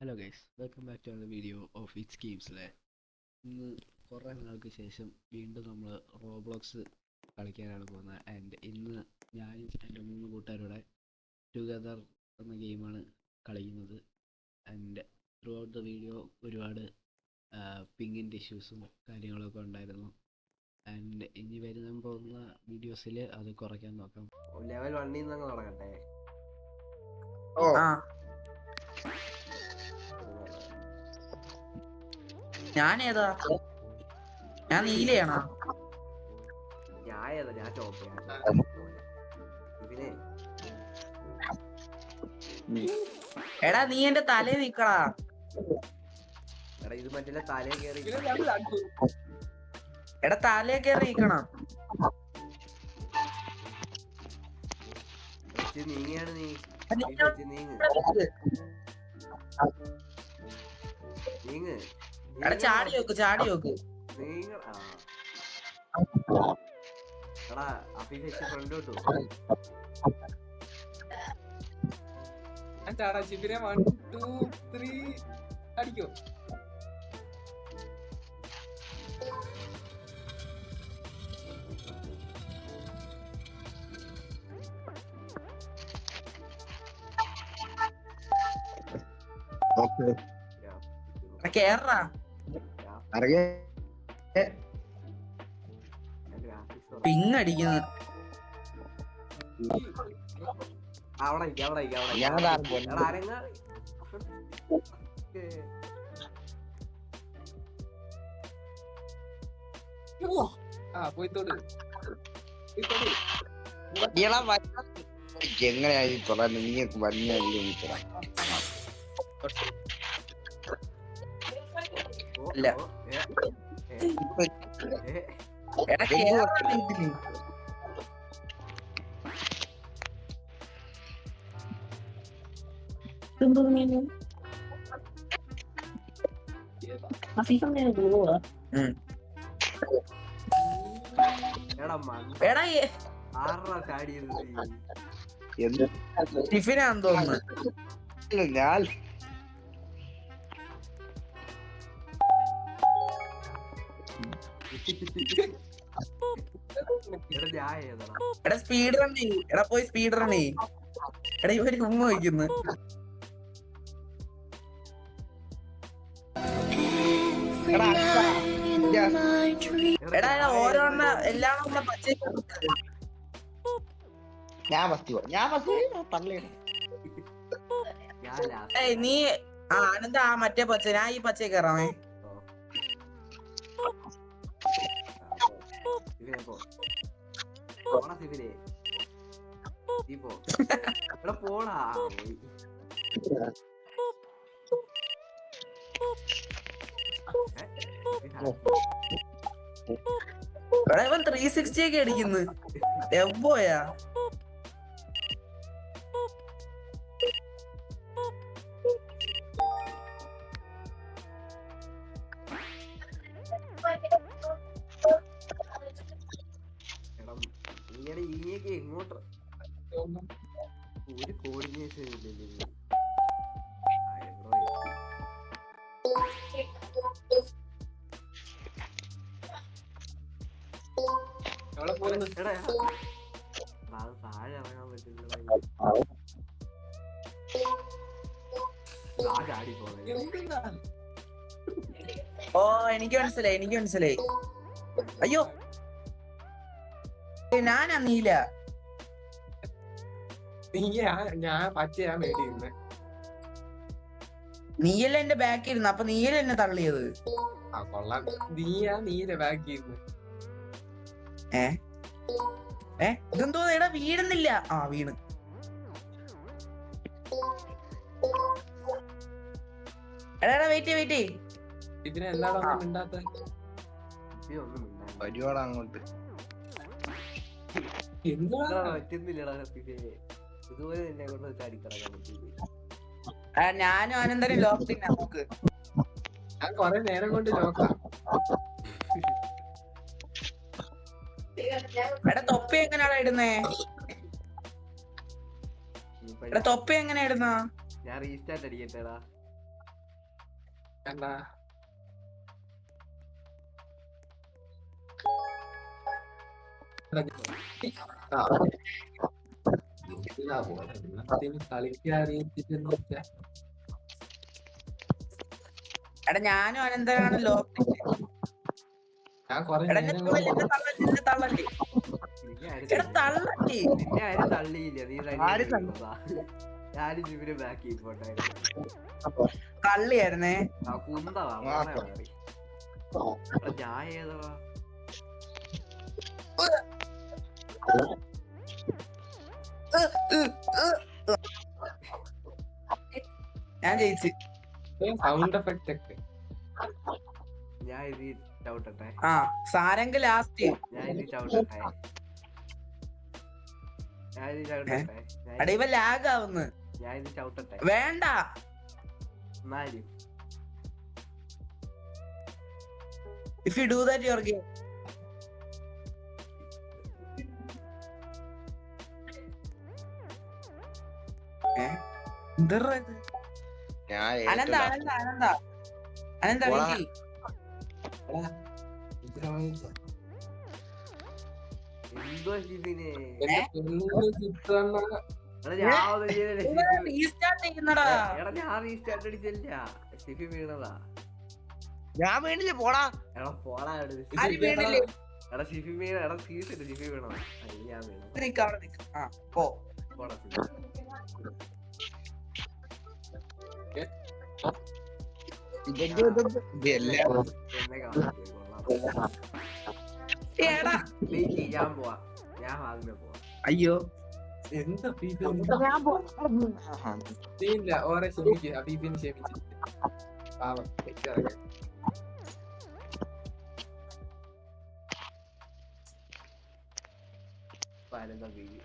Hello guys, welcome back to video of it's ഗെയിംസിലെ. ഇന്ന് കുറേ നാൾക്ക് ശേഷം വീണ്ടും നമ്മൾ റോബ്ലോക്സ് കളിക്കാനാണ് പോകുന്നത്. ആൻഡ് ഇന്ന് ഞാനും എൻ്റെ 3 കൂട്ടുകാരുടെ ടുഗദർ എന്ന ഗെയിമാണ് കളിക്കുന്നത്. And through out the video ഒരുപാട് പിങ്ങിൻ്റെ ഇഷ്യൂസും കാര്യങ്ങളൊക്കെ ഉണ്ടായിരുന്നു. ആൻഡ് ഇനി വരുന്ന പോകുന്ന വീഡിയോസിൽ അത് കുറയ്ക്കാൻ നോക്കാം. ലെവൽ 1 തുടങ്ങട്ടെ. ഞാനേതാ? ഞാൻ നീലയാണോ? ഞാൻ ചോപ്പയാണ്. എടാ നീ എന്റെ തലേ നിക്കടാ. എടാ ഇത് മറ്റേ തലേ കേറി. എടാ തലേ കേറി നിക്കണം. നീങ്ങയാണ് നീ. നീങ്ങ്. എടാ ചാടി നോക്ക്, ചാടി നോക്ക്. എടാ അഭിഷേക് ഫ്രണ്ടോട്ടു. ചാടാ ശിബിരെ 1 2 3 അടിക്കോ. കേറാ പിങ് അടിക്കുന്നു. പോയിത്തോട് എങ്ങനെയായി പറയാൻ നീക്ക് വന്യല്ലേ ഇല്ല. എടാ കേറാ ഇതില്. എടാ ടിഫിനാന്ന് തോന്നുന്നു. ഞാൻ എടാ സ്പീഡ് റൺ ചെയ്യ്. എടാ പോയി സ്പീഡ് റൺ ചെയ്യ്. എടാ ഇവര് ഉമ്മ വയ്ക്കുന്നു. എടാ ഓരോണ്ണ എല്ലാം നമ്മളെ പച്ചയ്ക്ക് നീ ആനന്ദ ആ മറ്റേ പച്ച, ഞാൻ ഈ പച്ചയെ കയറാമേ. പോടാ ഇവൻ 360 ഒക്കെ അടിക്കുന്നു. എവ്വോയാ ഇങ്ങനെയൊക്കെ എങ്ങോട്ട് ഒരു കോർഡിനേഷൻ ഇല്ലല്ലോ. എടാ അത് താഴെ ഇറങ്ങാൻ പറ്റില്ല. ചാടി പോണേ. ഓ എനിക്ക് മനസ്സിലായി, എനിക്ക് മനസ്സിലായി. അയ്യോ ഞാനാ നീല. ഞാൻ പച്ചയാ മേടിയിരുന്നെ. നീയല്ല എന്റെ ബാക്കിൽ ഇരുന്നു, അപ്പൊ നീയല്ല എന്നെ തള്ളിയത്. കൊള്ളാം. നീല ബാക്കിയിരുന്ന്. ഇതെന്തോ എടാ വീഴുന്നില്ല. വീണ്. എടാ വെയിറ്റ് വെയിറ്റ്. ഇതിന് എന്താടാ ഒന്നും മിണ്ടാത്ത? പരിപാടി അങ്ങോട്ട് പറ്റുന്നില്ലടാ. ഇതുപോലെ എന്നെ കൊണ്ട് ചാടിക്കിടക്കാൻ പറ്റില്ല. ഞാനും ആനന്ദനും ലോക്കില്ല. നമുക്ക് ഞാൻ കൊറേ നേരം കൊണ്ട് നോക്കാം. എടാ തൊപ്പി എങ്ങനെയാടാ ഇടുന്നേ? എടാ തൊപ്പി എങ്ങനെയാ ഇടുന്ന? ഞാൻ റീസ്റ്റാർട്ട് അടിക്കട്ടെടാ. എന്നാ കളിക്കാൻ അറിയത്തില്ലെന്ന് വെച്ചാ എടാ ഞാനും അനന്തരാണ് ലോക്ക്. ഞാൻ കൊറേ എടാ നേരം തള്ളല്ലേ എടാ തള്ളല്ലേ. നിന്നെ ആരും തള്ളിയില്ല, നീ ആരും തന്നെയാ. ഞാനും ജിമ്മിന് ബാക്ക് ചെയ്തിട്ടുണ്ടായിരുന്നു. കള്ളിയായിരുന്നേ. ആ കുന്തവാ ഞാൻ ഏതവാ. ഞാൻ ജയിച്ചു. സൗണ്ട് എഫക്റ്റ് ഒക്കെ ഞാൻ ഇത് ചവിട്ടട്ടെ. ആ സാരംഗ് ലാസ്റ്റ്. ഞാൻ ഇത് ചവിട്ടട്ടെ. എടാ ഇവ ലാഗ് ആവുന്നു. ഞാൻ ഇത് ചവിട്ടട്ടെ. വേണ്ട എന്നാലും if you do that your game. എന്തറ ഇത്? ഞാൻ അനന്ത അനന്ത അനന്ത അനന്ത പോടാ. വീട്ടിൽ എന്തോ ജിമ്മിന് എന്റെ പെണ്ണിന് ചിത്രണ്ണ റീസ്റ്റാർട്ട് ചെയ്യുന്നടാ. എടാ ഞാൻ റീസ്റ്റാർട്ട് അടിച്ചില്ല, ഷിഫി വീണതാ. ഞാൻ വേണ്ടില്ല പോടാ. എടാ പോടാ ആര് വീണില്ലേ? എടാ ഷിഫി വീണ. എടാ സീസില്ല, ഷിഫി വീണതാ. ഞാൻ വീണ. നിക്ക് അവിടെ നിക്ക്. ആ പോ. പോടാ ഇതെല്ലാം എന്നെ കാണാൻ എടാ ഞാൻ പോവാ. ഞാൻ ആദ്യമേ പോവാ. അയ്യോ എന്താ ഇല്ല ഓരെ ക്ഷമിക്കുക, അബീബിന് ക്ഷമിച്ചിട്ട് പാവം തെറ്റിറങ്ങി. പരന്താ ബീവി.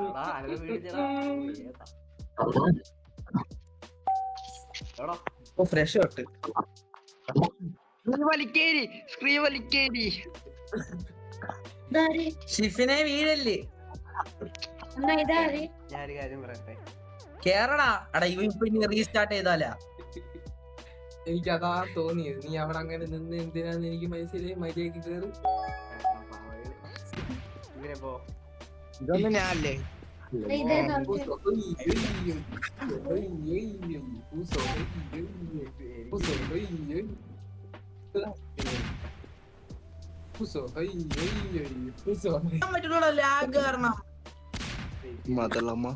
എടാ അരവ് വീടിച്ചടാ. എടാ ഫ്രഷ് തൊട്ട് വലിക്കേരി സ്ക്രീൻ വലിക്കേരി. ഷിഫിനെ വീഴല്ലേ. ഞാനൊരു കാര്യം പറയട്ടെ. കേറടാ. എടാ ഇവ ഇപ്പൊ ഇനി റീസ്റ്റാർട്ട് ചെയ്താലാ. എനിക്കതാ തോന്നിയത്. നീ അവിടെ അങ്ങനെ നിന്ന് എന്തിനാന്ന് എനിക്ക് മനസ്സിലായി. മര്യാദക്ക് കേറി. ഇവനെ പോ. ഇതൊന്നും ഞാനല്ലേ. പറ്റുള്ളൂ ലാഗ് കാരണം. മതളമ്മ